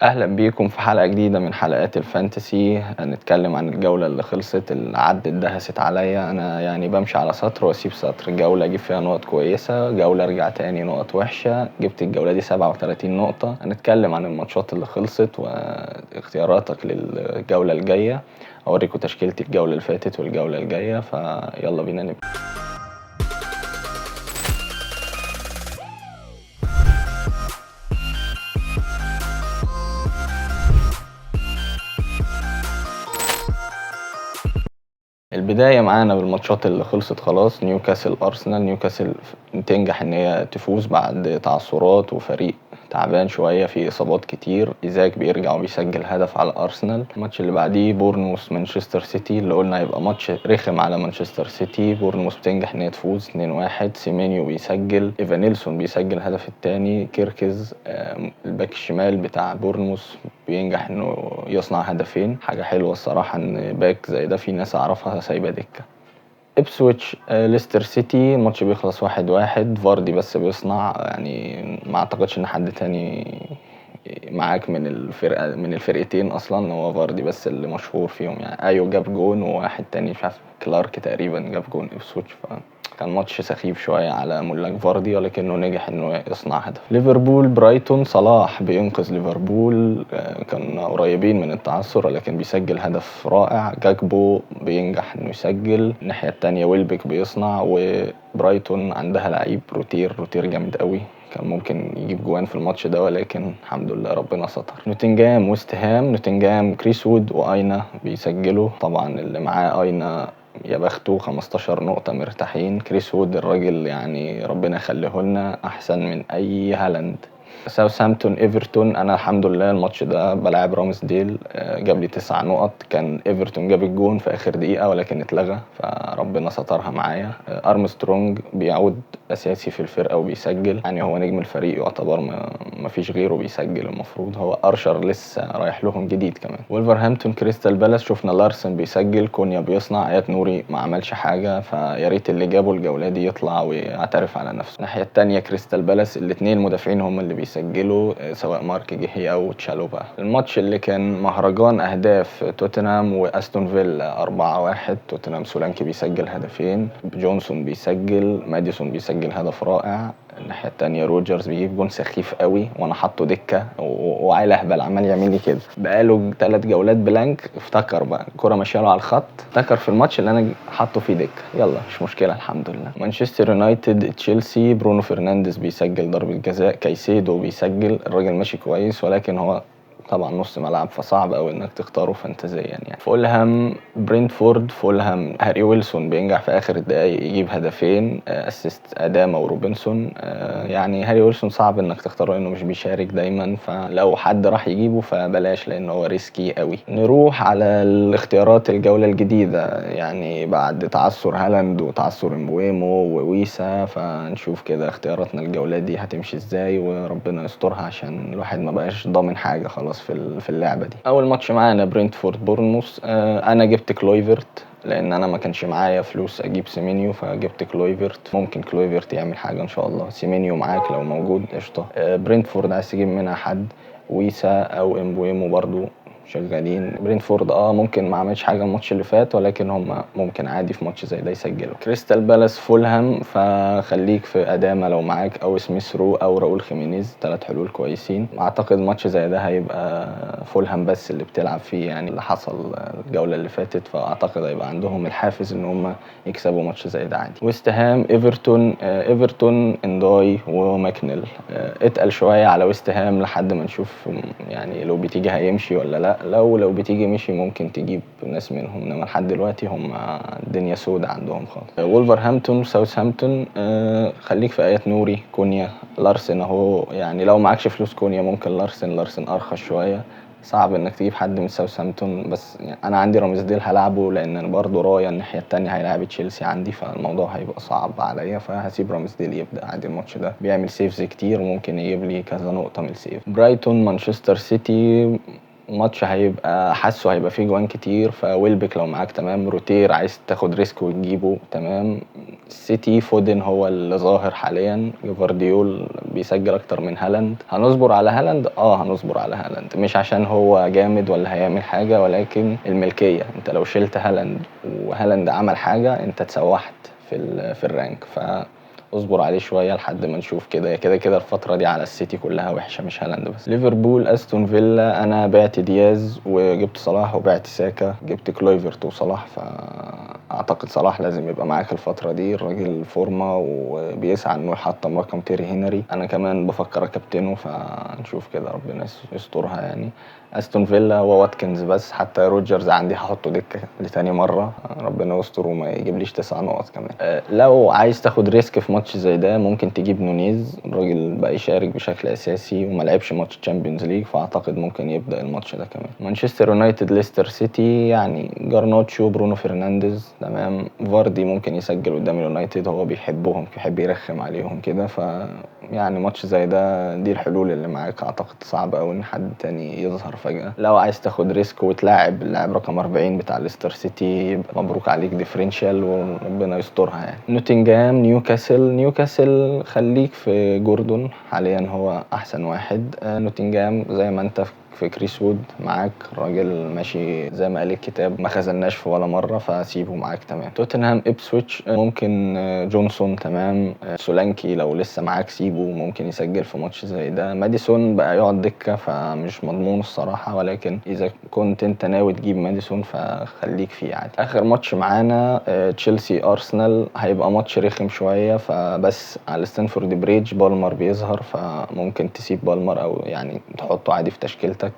اهلا بيكم في حلقة جديدة من حلقات الفانتسي. هنتكلم عن الجولة اللي خلصت، اللي عدت دهست عليا. انا يعني بمشي على سطر واسيب سطر، جولة اجيب فيها نقط كويسة، جولة ارجع تاني نقط وحشة. جبت الجولة دي 37 نقطة. هنتكلم عن الماتشات اللي خلصت واختياراتك للجولة الجاية. اوريكم تشكيلتي الجولة اللي فاتت والجولة الجاية، فيلا بينا نبدأ. البداية معانا بالماتشات اللي خلصت خلاص. نيوكاسل أرسنال. نيوكاسل تنجح إن هي تفوز بعد تعثرات وفريق تعبان شوية في إصابات كتير. إيزاك بيرجع وبيسجل هدف على أرسنال. الماتش اللي بعديه بورنموث مانشستر سيتي، اللي قلنا هيبقى ماتش رخم على مانشستر سيتي. بورنموث بتنجح إن هي تفوز 2-1. سيمينيو بيسجل، إيفانيلسون بيسجل الهدف التاني. كيركز الباك الشمال بتاع بورنموث بينجح إنه يصنع هدفين. حاجة حلوة الصراحة إن باك زي ده في ناس أعرفها سايبة دكة. إبسويتش ليستر سيتي، الماتش بيخلص 1-1. فاردي بس بيصنع، يعني ما اعتقدش ان حد تاني معاك من الفرقتين اصلا. هو فاردي بس اللي مشهور فيهم، يعني ايو جاب جون وواحد تاني مش عارف كلارك تقريبا جاب جون إبسويتش. كان ماتش سخيف شوية على ملاك فاردي، ولكنه نجح انه يصنع هدف. ليفربول برايتون، صلاح بينقذ ليفربول. كان قريبين من التعثر ولكن بيسجل هدف رائع. جاكبو بينجح انه يسجل. الناحية التانية ويلبك بيصنع. وبرايتون عندها لعيب روتير جامد قوي، كان ممكن يجيب جوان في الماتش ده ولكن الحمد لله ربنا ستر. نوتنجهام ويست هام. نوتنجهام كريس وود واينا بيسجلوا. طبعا اللي معاه اينا يا بخته، 15 نقطة مرتاحين. كريس وود الراجل يعني ربنا يخليه لنا، أحسن من أي هالاند. ساوثهامبتون ايفرتون، انا الحمد لله الماتش ده بلعب رامز ديل، جاب لي 9 نقط. كان ايفرتون جاب الجون في اخر دقيقة ولكن اتلغى، فربنا سترها معايا. ارمسترونج بيعود اساسي في الفرقة وبيسجل، يعني هو نجم الفريق يعتبر، ما فيش غيره بيسجل. المفروض هو ارشر لسه رايح لهم جديد كمان. ولفرهامبتون كريستال بالاس، شفنا لارسن بيسجل، كونيا بيصنع، ايات نوري ما عملش حاجة، فيا ريت اللي جابوا الجولة دي يطلع ويعترف على نفسه. الناحية التانية كريستال بالاس الاثنين المدافعين هم اللي بيسجلوا، سواء مارك جيهي او تشالوبا. الماتش اللي كان مهرجان اهداف توتنهام واستون فيلا 4-1. توتنهام سولانكي بيسجل هدفين، جونسون بيسجل، ماديسون بيسجل هدف رائع. الناحية التانية روجرز بيجيب جون سخيف قوي وانا حاطه دكة وعيل اهبل عمال يعمل لي كده. بقاله 3 جولات بلانك، افتكر بقى الكرة ماشيه له على الخط، افتكر في الماتش اللي انا حاطه فيه دكة. يلا مش مشكلة الحمد لله. مانشستر يونايتد تشيلسي، برونو فرنانديز بيسجل ضربة جزاء، كايسيدو بيسجل. الراجل ماشي كويس ولكن هو طبعا نص ملعب فصعب قوي انك تختاره فانتازيا. يعني فولهام برينتفورد، فولهام هاري ويلسون بينجح في اخر الدقايق يجيب هدفين، اسيست اداما وروبنسون. يعني هاري ويلسون صعب انك تختاره انه مش بيشارك دايما، فلو حد راح يجيبه فبلاش لانه هو ريسكي قوي. نروح على الاختيارات الجولة الجديدة، يعني بعد تعثر هالاند وتعثر امبويمو وويسا، فنشوف كده اختياراتنا الجولة دي هتمشي ازاي وربنا يسترها، عشان الواحد ما بقاش ضامن حاجة خلاص في اللعبة دي. اول ماتش معانا برينتفورد بورنموث. انا جبت كلويفرت لان انا ما كانش معايا فلوس اجيب سيمينيو، فجبت كلويفرت. ممكن كلويفرت يعمل حاجة ان شاء الله. سيمينيو معاك لو موجود قشطة. برينتفورد عايز تجيب منها حد، ويسا او امبويمو برضو شغالين. برينفورد ممكن ما عملش حاجه الماتش اللي فات ولكن هم ممكن عادي في ماتش زي ده يسجلوا. كريستال بالاس فولهام، فخليك في اداما لو معاك، او سميث رو او راؤول خيمينيز، 3 حلول كويسين. اعتقد ماتش زي ده هيبقى فولهام بس اللي بتلعب فيه، يعني اللي حصل الجوله اللي فاتت، فاعتقد هيبقى عندهم الحافز ان هم يكسبوا ماتش زي ده عادي. ويست هام ايفرتون. ايفرتون انداي وماكنيل، اتقل شويه على ويست هام لحد ما نشوف يعني لو بتيجي هيمشي ولا لا. لو بتيجي مشي ممكن تجيب ناس منهم، انما لحد دلوقتي هم الدنيا سودة عندهم خالص. وولفرهامبتون ساوثهامبتون، خليك في ايات نوري، كونيا، لارسن اهو. يعني لو معكش فلوس كونيا ممكن لارسن ارخص شويه. صعب انك تجيب حد من ساوثهامبتون، بس يعني انا عندي رامز ديل هلعبه لان انا برضه رايا الناحيه التانية هيلاعب تشيلسي عندي، فالموضوع هيبقى صعب عليا، فهسيب رامز ديل يبدا عادي. الماتش ده بيعمل سيفز كتير وممكن يجيب لي كذا نقطه من السيف. برايتون مانشستر سيتي، ماتش هيبقى حاسه هيبقى فيه جوان كتير، فويلبك لو معاك تمام، روتير عايز تاخد ريسك وتجيبه تمام. السيتي فودن هو اللي ظاهر حاليا، جفارديول بيسجل اكتر من هالاند. هنصبر على هالاند، هنصبر على هالاند مش عشان هو جامد ولا هيعمل حاجة، ولكن الملكية. انت لو شلت هالاند وهالاند عمل حاجة انت اتسوحت في الرانك، اصبر عليه شويه لحد ما نشوف. كده الفتره دي على السيتي كلها وحشه مش هالاند بس. ليفربول استون فيلا، انا بعت دياز وجبت صلاح وبعت ساكا، جبت كلويفرت وصلاح، فاعتقد صلاح لازم يبقى معاك الفتره دي. الراجل فورمه وبيسعى انه يحطم رقم تيري هنري، انا كمان بفكر اكابتنه، فنشوف كده ربنا يسترها يعني. استون فيلا هو واتكنز بس، حتى روجرز عندي هحطه دكه لتاني مره، ربنا يستر وما يجيبليش 9 نقط كمان. لو عايز تاخد ريسك في ماتش زي ده ممكن تجيب نونيز، الراجل بقى يشارك بشكل اساسي وما لعبش ماتش تشامبيونز ليج، فاعتقد ممكن يبدا الماتش ده كمان. مانشستر يونايتد ليستر سيتي، يعني جارناتشو برونو فرنانديز تمام، فاردي ممكن يسجل قدام اليونايتد، هو بيحبهم بيحب يرخم عليهم كده، يعني ماتش زي ده دي الحلول اللي معاك. اعتقد صعب قوي ان حد تاني يظهر فجأة. لو عايز تاخد ريسك وتلاعب اللاعب رقم 40 بتاع ليستر سيتي، يبقى مبروك عليك ديفرنشال وربنا يسترها يعني. نوتنجهام نيوكاسل خليك في جوردون حاليا، هو احسن واحد. نوتنجهام زي ما انت في كريس وود معاك، راجل ماشي زي ما قال الكتاب، ما خذلناش في ولا مره، فسيبه معاك تمام. توتنهام ابسويتش ممكن جونسون تمام. سولانكي لو لسه معاك سيبه، ممكن يسجل في ماتش زي ده. ماديسون بقى يقعد دكه فمش مضمون الصراحه، ولكن اذا كنت انت ناوي تجيب ماديسون فخليك فيه عادي. اخر ماتش معانا تشيلسي ارسنال، هيبقى ماتش رخم شويه، فبس على ستانفورد بريدج بالمر بيظهر، فممكن تسيب بالمر او يعني تحطه عادي في تشكيلتك.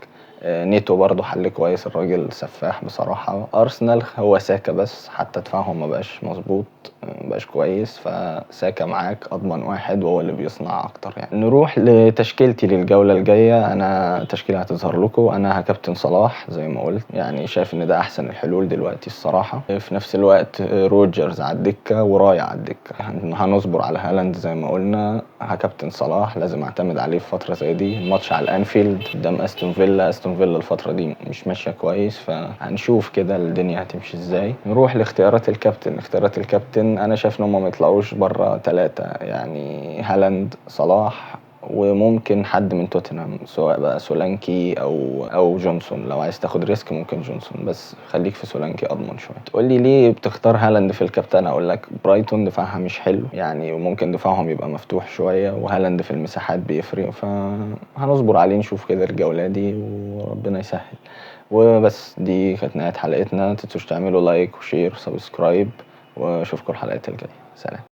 نيتو برضه حل كويس، الراجل سفاح بصراحة. أرسنال هو ساكا بس، حتى دفاعهم ما بقاش مظبوط، ما بقاش كويس، فساكا معاك أضمن واحد وهو اللي بيصنع أكتر يعني. نروح لتشكيلتي للجولة الجاية. أنا تشكيلة هتظهر لكم، أنا هكابتن صلاح زي ما قلت، يعني شايف إن ده أحسن الحلول دلوقتي الصراحة. في نفس الوقت روجرز على الدكة ورايا على الدكة، هنصبر على هالاند زي ما قلنا. هكابتن صلاح لازم اعتمد عليه في فترة زي دي. الماتش على الانفيلد قدام استون فيلا الفترة دي مش ماشية كويس، فهنشوف كده الدنيا هتمشي ازاي. نروح لاختيارات الكابتن. انا شايف ان هم ما يطلعوش بره 3 يعني، هالاند صلاح وممكن حد من توتنهام، سواء بقى سولانكي او جونسون. لو عايز تاخد ريسك ممكن جونسون، بس خليك في سولانكي اضمن شويه. تقول لي ليه بتختار هالاند في الكابتن؟ اقول لك برايتون دفاعها مش حلو يعني، وممكن دفاعهم يبقى مفتوح شويه، وهالاند في المساحات بيفرق، فهنصبر عليه نشوف كده الجوله دي وربنا يسهل. وبس دي كانت نهايه حلقتنا، متنسوش تعملوا لايك وشير وسبسكرايب، واشوفكم الحلقات الجايه. سلام.